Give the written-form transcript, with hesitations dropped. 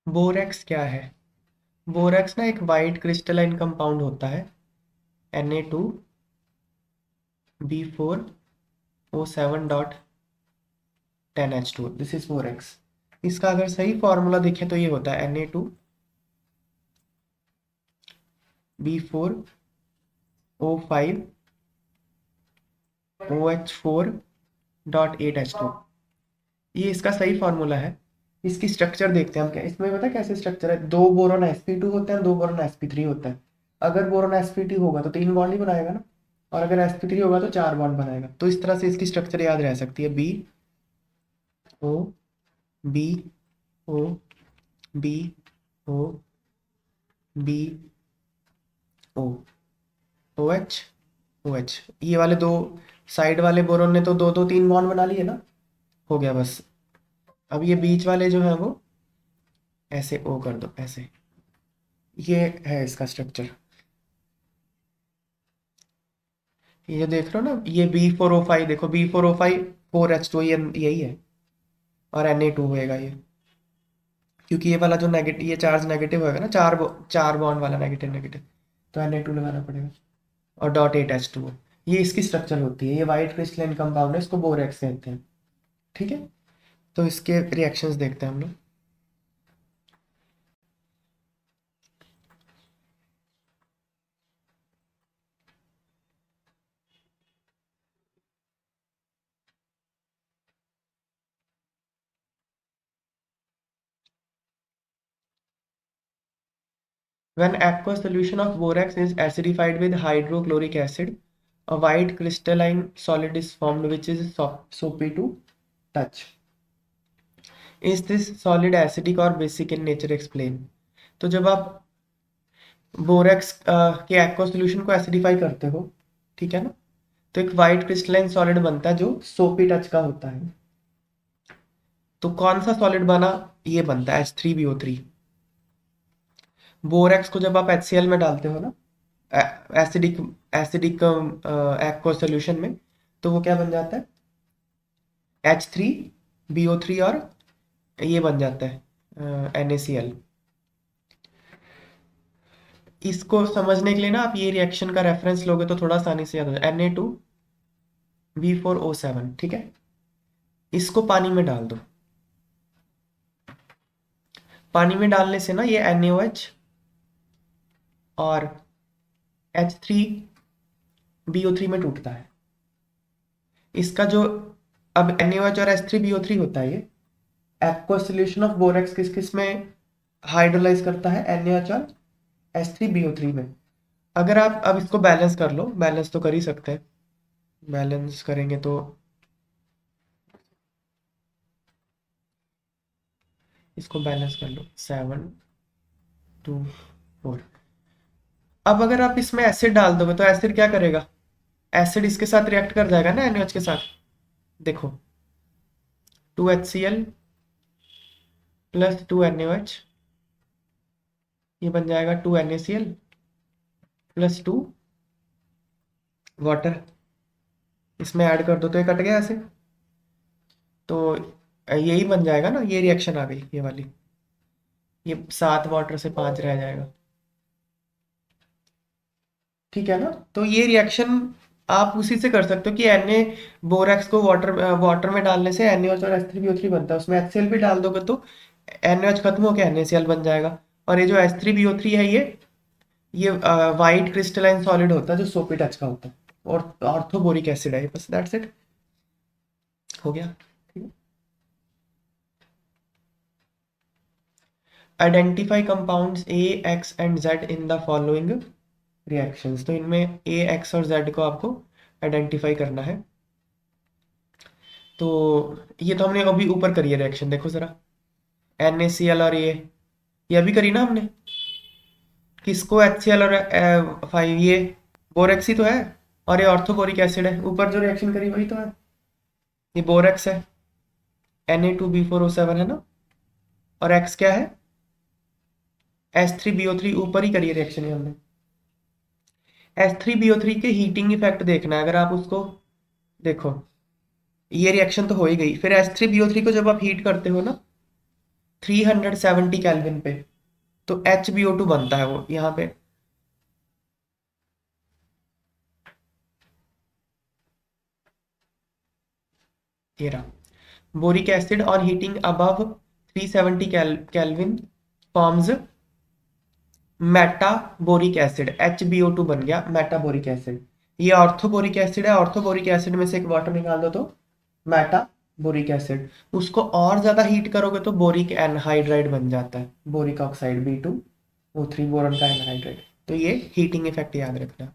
Borax क्या है? Borax ना एक वाइट क्रिस्टलाइन कंपाउंड होता है, Na2B4O7.10H2, दिस इज बोरेक्स। इसका अगर सही फॉर्मूला देखें तो ये होता है Na2B4O5OH4.8H2, ये इसका सही फॉर्मूला है। इसकी स्ट्रक्चर देखते हैं हम, क्या इसमें पता है कैसे स्ट्रक्चर है? दो बोरोन sp2 होते हैं, दो बोरोन sp3 होता है। अगर बोरोन sp2 होगा तो तीन बॉन्ड ही बनाएगा ना, और अगर sp3 होगा तो चार बॉन्ड बनाएगा। तो इस तरह से इसकी स्ट्रक्चर याद रह सकती है, B O B O B O OH OH, ये वाले दो साइड वाले बोरोन ने तो दो दो तीन बॉन्ड बना लिए ना, हो गया बस। अब ये बीच वाले जो है वो ऐसे O कर दो, ऐसे। ये है इसका स्ट्रक्चर। ये देख रहे हो ना, ये B4O5, देखो B4O5 4H2, ये यही है, और Na2 होएगा ये, क्योंकि ये वाला जो नेगेटिव, ये चार्ज नेगेटिव होएगा ना, चार बॉन्ड वाला नेगेटिव नेगेटिव, तो Na2 लगाना पड़ेगा। और .8H2, ये इसकी स्ट्रक्चर होती है। ये वाइट क्रिस्टलाइन कंपाउंड है, इसको बोरेक्स कहते हैं। ठीक है, तो इसके रिएक्शंस देखते हैं हम लोग। When aqueous solution of borax is acidified with hydrochloric acid, a white crystalline solid is formed which is soapy to touch. Is this solid acidic or basic in nature? Explain. तो जब आप borax के aqua solution को acidify करते हो, ठीक है ना, तो एक वाइट क्रिस्टलाइन सॉलिड बनता है जो सोपी टच का होता है। तो कौन सा सॉलिड बना? ये बनता है H3BO3। बोरेक्स को जब आप HCl में डालते हो ना, एसिडिक एसिडिक एक्वा सोल्यूशन में, तो वो क्या बन जाता है? H3BO3, और ये बन जाता है NaCl। इसको समझने के लिए ना आप ये रिएक्शन का रेफरेंस लोगे तो थोड़ा आसानी से याद हो जाए। Na2B4O7, ठीक है, इसको पानी में डाल दो। पानी में डालने से ना ये NaOH और H3BO3 में टूटता है। इसका जो अब NaOH और H3BO3 होता है, ये एक्वा सॉल्यूशन ऑफ बोरेक्स किस किस में हाइड्रोलाइज करता है? NaOH और H3BO3 में। अगर आप अब इसको बैलेंस कर लो, बैलेंस तो कर ही सकते हैं, बैलेंस करेंगे तो इसको बैलेंस कर लो, 7 2 4। अब अगर आप इसमें एसिड डाल दोगे तो एसिड क्या करेगा? एसिड इसके साथ रिएक्ट कर जाएगा ना NaOH के साथ। देखो, 2HCl प्लस 2NaOH, ये बन जाएगा 2NaCl प्लस 2 वाटर। इसमें ऐड कर दो तो ये कट गया ऐसे, तो यही बन जाएगा ना, ये रिएक्शन आ गई ये वाली, ये 7 वाटर से 5 रह जाएगा। ठीक है ना, तो ये रिएक्शन आप उसी से कर सकते हो कि बोरेक्स को वाटर में डालने से NaOH और H3BO3 बनता है, उसमें HCl भी डाल दोगे तो NaOH खत्म होकर NaCl बन जाएगा। और ये जो H3BO3 है, ये वाइट क्रिस्टलाइन सॉलिड होता है जो सोपी टच का होता है, और ऑर्थोबोरिक एसिड है, बस दैट्स इट, हो गया। Identify compounds A, X and Z in the following reactions. तो इनमें A, X और Z को आपको आइडेंटिफाई करना है। तो ये तो हमने अभी ऊपर करी है रिएक्शन, देखो जरा, NaCl और ये अभी करी ना हमने। किसको? HCl और 5, ये बोरेक्स ही तो है, और ये ऑर्थोबोरिक एसिड है। ऊपर जो रिएक्शन करी वही तो है, ये बोरेक्स है, Na2B4O7 है ना, और X क्या है? H3BO3, ऊपर ही करी है रिएक्शन ये हमने। H3BO3 के हीटिंग इफेक्ट देखना है, अगर आप उसको देखो, ये रिएक्शन तो हो ही गई, फिर H3BO3 को जब आप हीट करते हो ना, 370 केल्विन पे, तो HBO2 बनता है वो यहाँ पे। ये रहा boric acid on heating above 370 kelvin forms metaboric acid, HBO2 बन गया मेटाबोरिक एसिड। ये ऑर्थोबोरिक एसिड है, ऑर्थोबोरिक एसिड में से एक वाटर निकाल दो तो मेटाबोरिक एसिड। उसको और ज्यादा हीट करोगे तो बोरिक एनहाइड्राइड बन जाता है, बोरिक ऑक्साइड B2O3 बोरॉन का एनहाइड्राइड। तो ये हीटिंग इफेक्ट याद रखना।